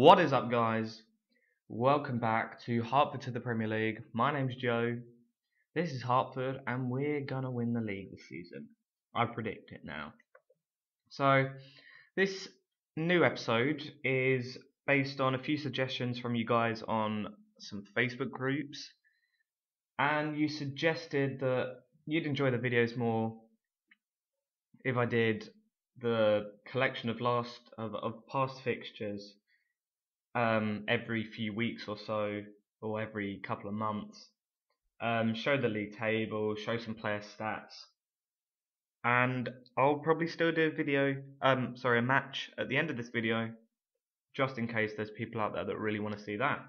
What is up, guys? Welcome back to Hertford to the Premier League. My name's Joe. This is Hertford, and we're gonna win the league this season. I predict it now. So, this new episode is based on a few suggestions from you guys on some Facebook groups, and you suggested that you'd enjoy the videos more if I did the collection of past fixtures every few weeks or so, or every couple of months. Show the league table, show some player stats, and I'll probably still do a match at the end of this video, just in case there's people out there that really want to see that.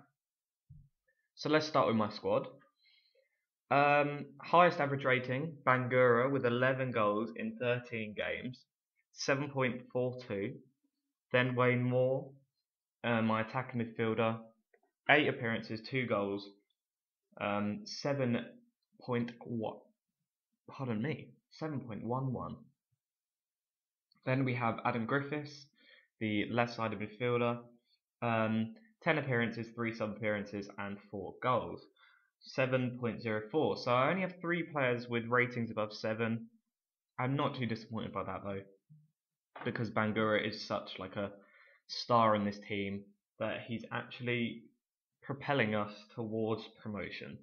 So let's start with my squad. Highest average rating, Bangura with 11 goals in 13 games, 7.42. Then Wayne Moore, my attacking midfielder, 8 appearances, 2 goals, 7.11. Then we have Adam Griffiths, the left-sided midfielder, 10 appearances, 3 sub-appearances, and 4 goals, 7.04. So I only have 3 players with ratings above 7. I'm not too disappointed by that though, because Bangura is such like a star in this team that he's actually propelling us towards promotion.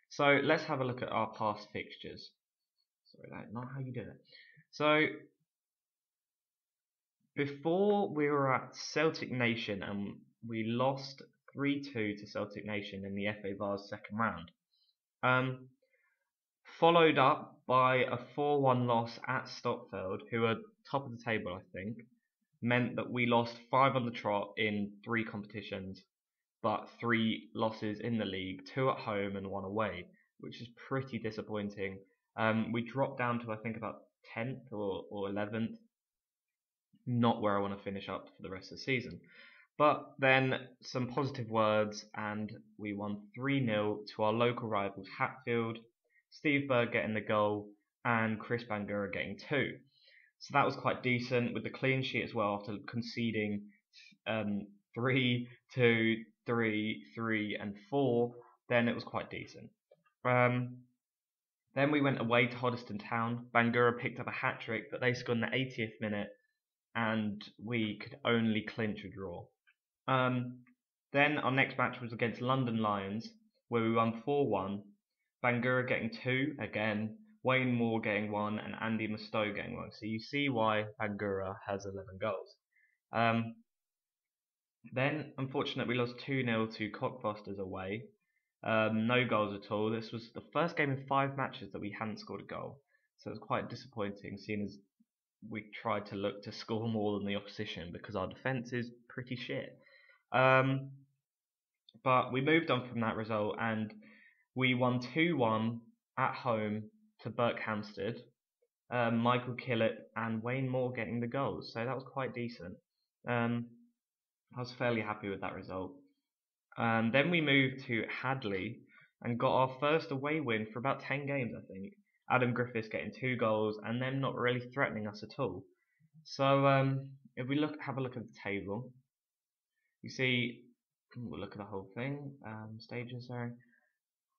So let's have a look at our past fixtures. Sorry, that's not how you do it. So before we were at Celtic Nation and we lost 3-2 to Celtic Nation in the FA Vase second round. Followed up by a 4-1 loss at Stockfeld, who are top of the table, I think, meant that we lost 5 on the trot in 3 competitions, but 3 losses in the league, 2 at home and 1 away, which is pretty disappointing. We dropped down to I think about 10th or 11th, not where I want to finish up for the rest of the season. But then some positive words, and we won 3-0 to our local rivals Hatfield, Steve Berg getting the goal and Chris Bangura getting 2. So that was quite decent, with the clean sheet as well after conceding 3, 2, 3, 3 and 4. Then it was quite decent. Then we went away to Hoddesdon Town. Bangura picked up a hat-trick, but they scored in the 80th minute and we could only clinch a draw. Then our next match was against London Lions, where we won 4-1. Bangura getting 2 again, Wayne Moore getting 1, and Andy Mustoe getting 1. So you see why Bangura has 11 goals. Then, unfortunately, we lost 2-0 to Cockfosters away. No goals at all. This was the first game in 5 matches that we hadn't scored a goal. So it was quite disappointing, seeing as we tried to look to score more than the opposition because our defence is pretty shit. But we moved on from that result and we won 2-1 at home to Berkhamsted. Michael Killett and Wayne Moore getting the goals, so that was quite decent. I was fairly happy with that result. Then we moved to Hadley and got our first away win for about 10 games, I think. Adam Griffiths getting 2 goals and them not really threatening us at all. So if we have a look at the table, you see, we'll look at the whole thing. Stages, sorry.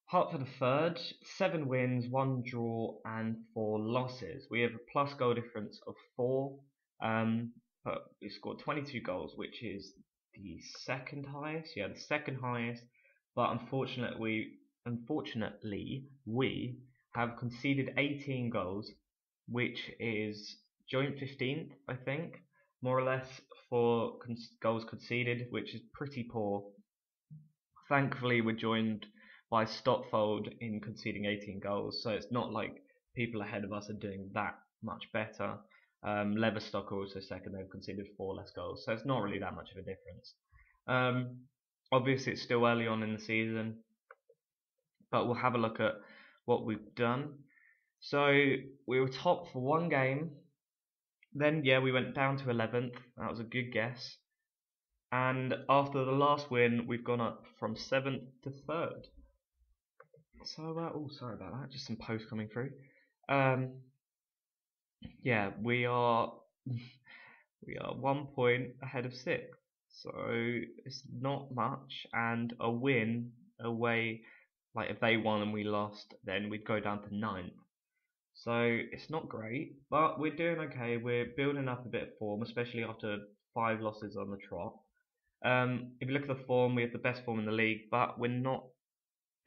Hertford are third, 7 wins, 1 draw, and 4 losses. We have a plus goal difference of 4, but we scored 22 goals, which is the second highest. Yeah, the second highest. But unfortunately, we have conceded 18 goals, which is joint 15th, I think, more or less, for goals conceded, which is pretty poor. Thankfully, we're joined by Stockfold in conceding 18 goals, so it's not like people ahead of us are doing that much better. Leverstock are also second, they've conceded 4 less goals, so it's not really that much of a difference. Obviously, it's still early on in the season, but we'll have a look at what we've done. So we were top for 1 game, then we went down to 11th, that was a good guess. And after the last win, we've gone up from 7th to 3rd. So, oh, sorry about that. Just some posts coming through. We are 1 point ahead of 6th. So it's not much, and a win away, like if they won and we lost, then we'd go down to 9th. So it's not great, but we're doing okay. We're building up a bit of form, especially after 5 losses on the trot. If you look at the form, we have the best form in the league, but we're not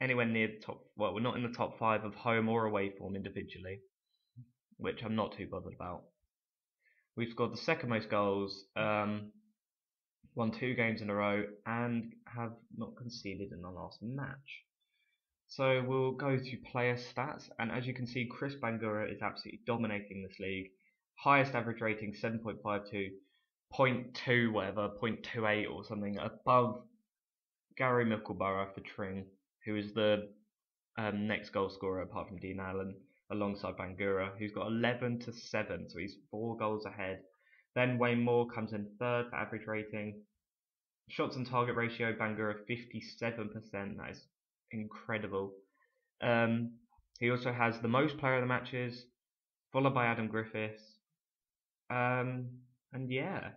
anywhere near the top. Well, we're not in the top 5 of home or away form individually, which I'm not too bothered about. We've scored the second most goals, won 2 games in a row, and have not conceded in the last match. So we'll go to player stats, and as you can see, Chris Bangura is absolutely dominating this league. Highest average rating 7.52, 0.2 whatever, 0.28 or something above Gary Mickleborough for Tring, who is the next goal scorer apart from Dean Allen, alongside Bangura, who's got 11 to 7, so he's 4 goals ahead. Then Wayne Moore comes in third for average rating. Shots on target ratio, Bangura 57%, that is incredible. He also has the most player of the matches, followed by Adam Griffiths. And yeah,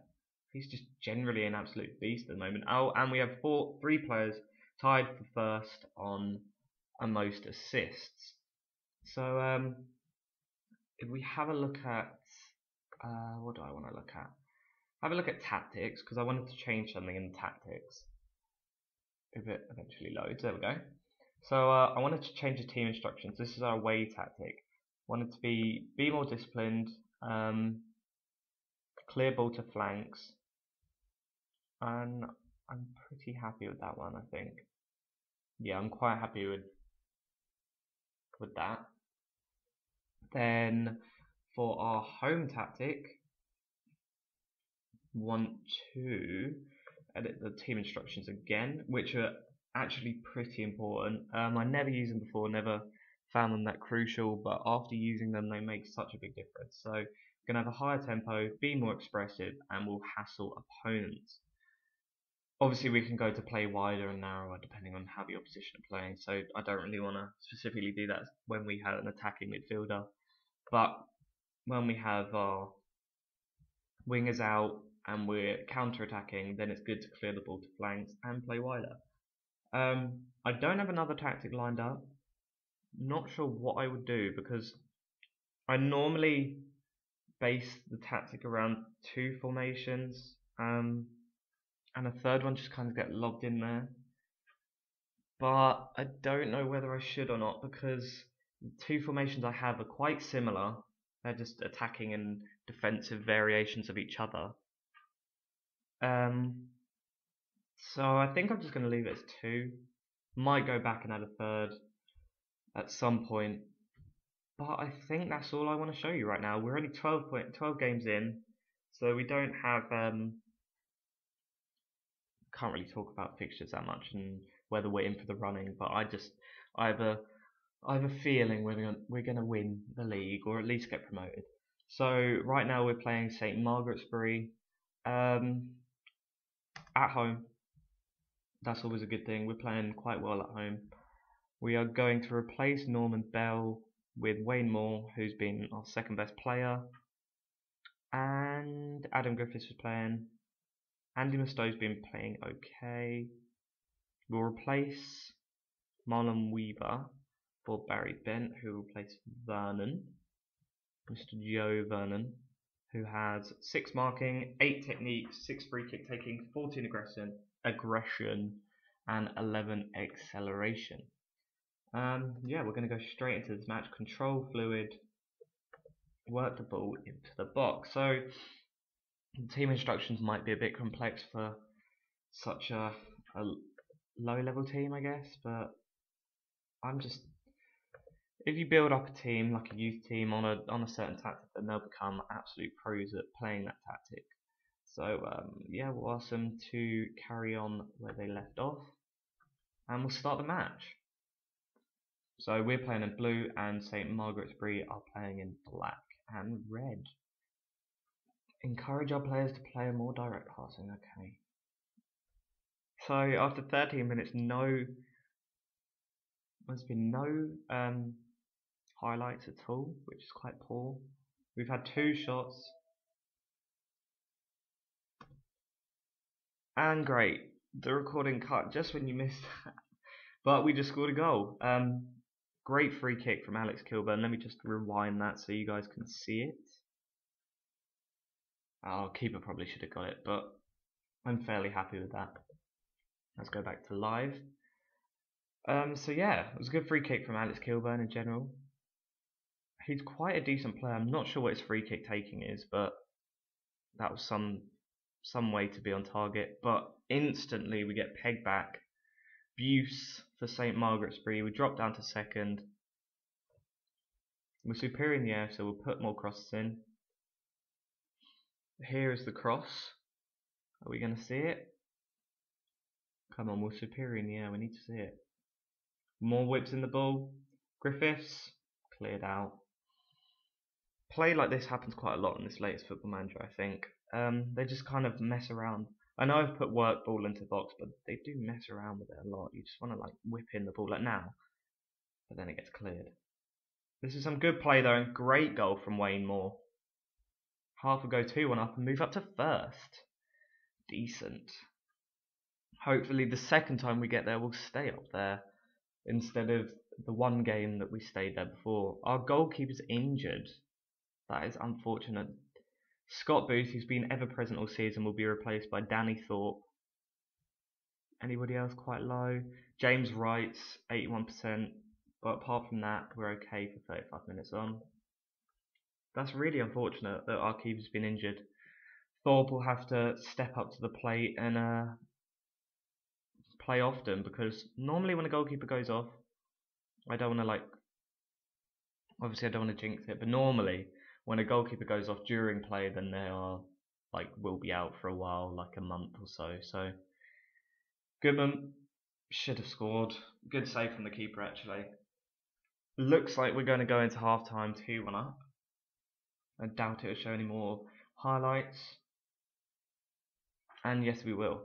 he's just generally an absolute beast at the moment. Oh, and we have 3 players tied for first on most assists. So if we have a look at what do I want to look at? Have a look at tactics, because I wanted to change something in tactics. If it eventually loads, there we go. So I wanted to change the team instructions. This is our away tactic. Wanted to be more disciplined, clear ball to flanks, and I'm pretty happy with that one. I think, yeah, I'm quite happy with that. Then for our home tactic, want to edit the team instructions again, which are actually pretty important. I never used them before, never found them that crucial, but after using them they make such a big difference. So we're going to have a higher tempo, be more expressive, and we'll hassle opponents. Obviously we can go to play wider and narrower depending on how the opposition are playing, so I don't really want to specifically do that when we have an attacking midfielder, but when we have our wingers out and we're counter-attacking, then it's good to clear the ball to flanks and play wider. I don't have another tactic lined up. Not sure what I would do, because I normally base the tactic around 2 formations, and a third one just kind of get logged in there. But I don't know whether I should or not, because the 2 formations I have are quite similar. They're just attacking and defensive variations of each other. So I think I'm just going to leave it as 2. Might go back and add a third at some point. But I think that's all I want to show you right now. We're only 12 games in, so we don't have can't really talk about fixtures that much and whether we're in for the running. But I have a feeling we're gonna win the league, or at least get promoted. So right now we're playing St Margaret's Bury at home. That's always a good thing. We're playing quite well at home. We are going to replace Norman Bell with Wayne Moore, who's been our second best player, and Adam Griffiths was playing. Andy Mustow's been playing okay. We'll replace Marlon Weaver for Barry Bent, who will replace Vernon, Mr. Joe Vernon, who has 6 marking, 8 technique, 6 free kick taking, 14 aggression, and 11 acceleration. Yeah, we're going to go straight into this match. Control fluid, work the ball into the box. So the team instructions might be a bit complex for such a low-level team, I guess, but if you build up a team like a youth team on a certain tactic, then they'll become absolute pros at playing that tactic. So yeah, we'll ask them to carry on where they left off, and we'll start the match. So we're playing in blue, and St Margaret's Bury are playing in black and red. Encourage our players to play a more direct passing. Okay. So after 13 minutes, there's been no highlights at all, which is quite poor. We've had 2 shots, And great, the recording cut just when you missed that. But we just scored a goal. Great free kick from Alex Kilburn. Let me just rewind that so you guys can see it. Our keeper probably should have got it, but I'm fairly happy with that. Let's go back to live. So yeah, it was a good free kick from Alex Kilburn in general. He's quite a decent player. I'm not sure what his free kick taking is, but that was some way to be on target. But instantly we get pegged back. Buse for St Margaret's-Bree. We drop down to second. We're superior in the air, so we'll put more crosses in. Here is the cross. Are we going to see it? Come on, we're superior in the air. We need to see it. More whips in the ball. Griffiths cleared out. Play like this happens quite a lot in this latest Football Manager, I think. They just kind of mess around. I know I've put work ball into the box, but they do mess around with it a lot. You just want to like whip in the ball like now, but then it gets cleared. This is some good play though, and great goal from Wayne Moore. Hertford go 2-1 up and move up to first. Decent. Hopefully the second time we get there we'll stay up there instead of the one game that we stayed there before. Our goalkeeper's injured. That is unfortunate. Scott Booth, who's been ever present all season, will be replaced by Danny Thorpe. Anybody else quite low? James Wright's 81%, but apart from that, we're okay for 35 minutes on. That's really unfortunate that our keeper's been injured. Thorpe will have to step up to the plate and play often, because normally when a goalkeeper goes off, I don't want to obviously I don't want to jinx it, but normally when a goalkeeper goes off during play, then they will be out for a while, like a month or so. So Goodman should have scored. Good save from the keeper actually. Looks like we're going to go into half time 2-1 up. I doubt it will show any more highlights. And yes, we will.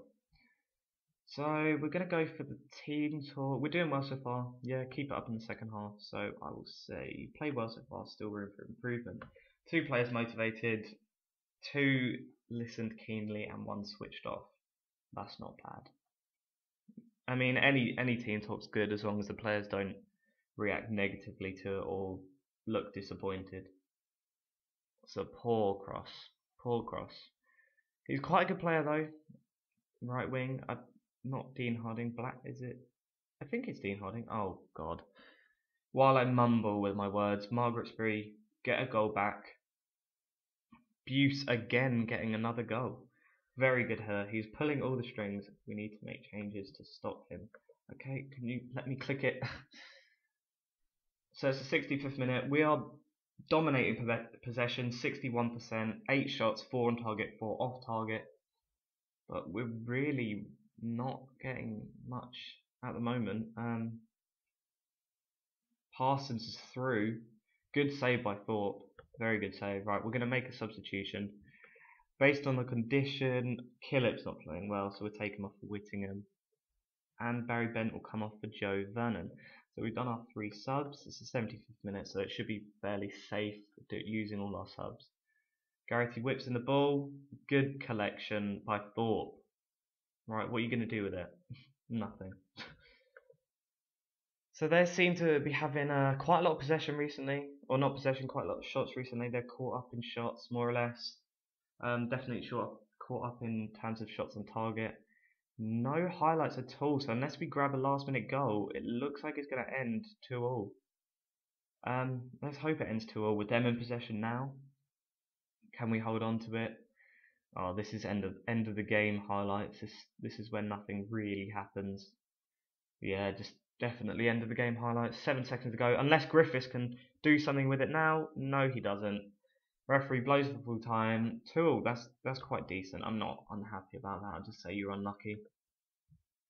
So we're going to go for the team talk. We're doing well so far. Yeah, keep it up in the second half. So I will say, play well so far, still room for improvement. 2 players motivated, 2 listened keenly, and 1 switched off. That's not bad. I mean, any team talk's good as long as the players don't react negatively to it or look disappointed. So poor cross. He's quite a good player though. Right wing. Not Dean Harding. Black, is it? I think it's Dean Harding. Oh god. While I mumble with my words, Margaret's-Bree get a goal back. Buse again getting another goal. Very good her. He's pulling all the strings. We need to make changes to stop him. Okay, can you let me click it? So it's the 65th minute. We are dominating possession, 61%, 8 shots, 4 on target, 4 off target. But we're really not getting much at the moment. Parsons is through. Good save by Thorpe. Very good save. Right, we're going to make a substitution. Based on the condition, Killip's not playing well, so we'll take him off for Whittingham. And Barry Bent will come off for Joe Vernon. So we've done our 3 subs. It's the 75th minute, so it should be fairly safe using all our subs. Garrity whips in the ball. Good collection by Thorpe. Right, what are you going to do with it? Nothing. So they seem to be having quite a lot of possession recently. Or not possession, quite a lot of shots recently. They're caught up in shots, more or less. Definitely caught up in terms of shots on target. No highlights at all, so unless we grab a last minute goal, it looks like it's going to end 2-2. Let's hope it ends 2-2 with them in possession now. Can we hold on to it? Oh, this is end of the game highlights. This is when nothing really happens. Yeah, just definitely end of the game highlights. 7 seconds to go. Unless Griffiths can do something with it now. No, he doesn't. Referee blows for full time. 2-2. That's quite decent. I'm not unhappy about that. I'll just say you're unlucky.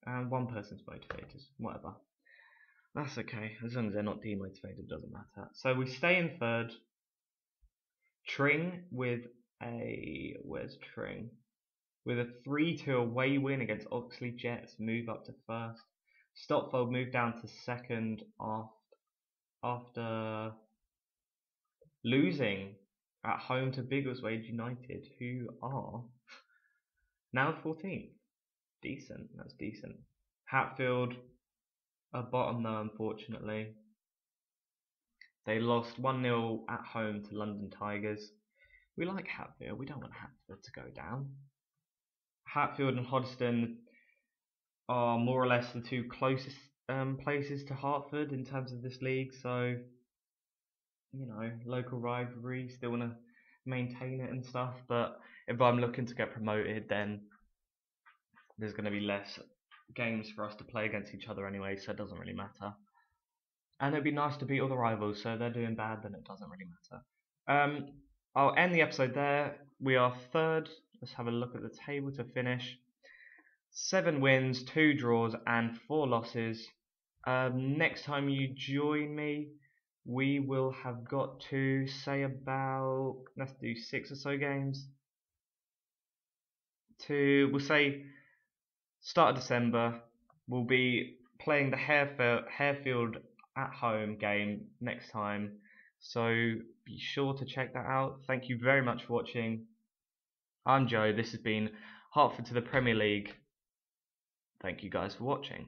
And 1 person's motivated. Whatever. That's okay. As long as they're not demotivated, it doesn't matter. So we stay in 3rd. Tring with a... Where's Tring? With a 3-2 away win against Oxley Jets. Move up to 1st. Stopfold moved down to 2nd after losing at home to Biggleswade United, who are now 14th. decent. That's decent. Hatfield are bottom though, unfortunately. They lost 1-0 at home to London Tigers. We like Hatfield. We don't want Hatfield to go down. Hatfield and Hoddesdon are more or less the two closest places to Hertford in terms of this league. So, you know, local rivalry, still want to maintain it and stuff. But if I'm looking to get promoted, then there's going to be less games for us to play against each other anyway, so it doesn't really matter. And it'd be nice to beat all the rivals, so if they're doing bad, then it doesn't really matter. I'll end the episode there. We are third. Let's have a look at the table to finish. 7 wins, 2 draws, and 4 losses. Next time you join me, we will have got to say about, let's do 6 or so games. We'll say start of December. We'll be playing the Hertford at home game next time, so be sure to check that out. Thank you very much for watching. I'm Joe. This has been Hertford to the Premier League. Thank you guys for watching.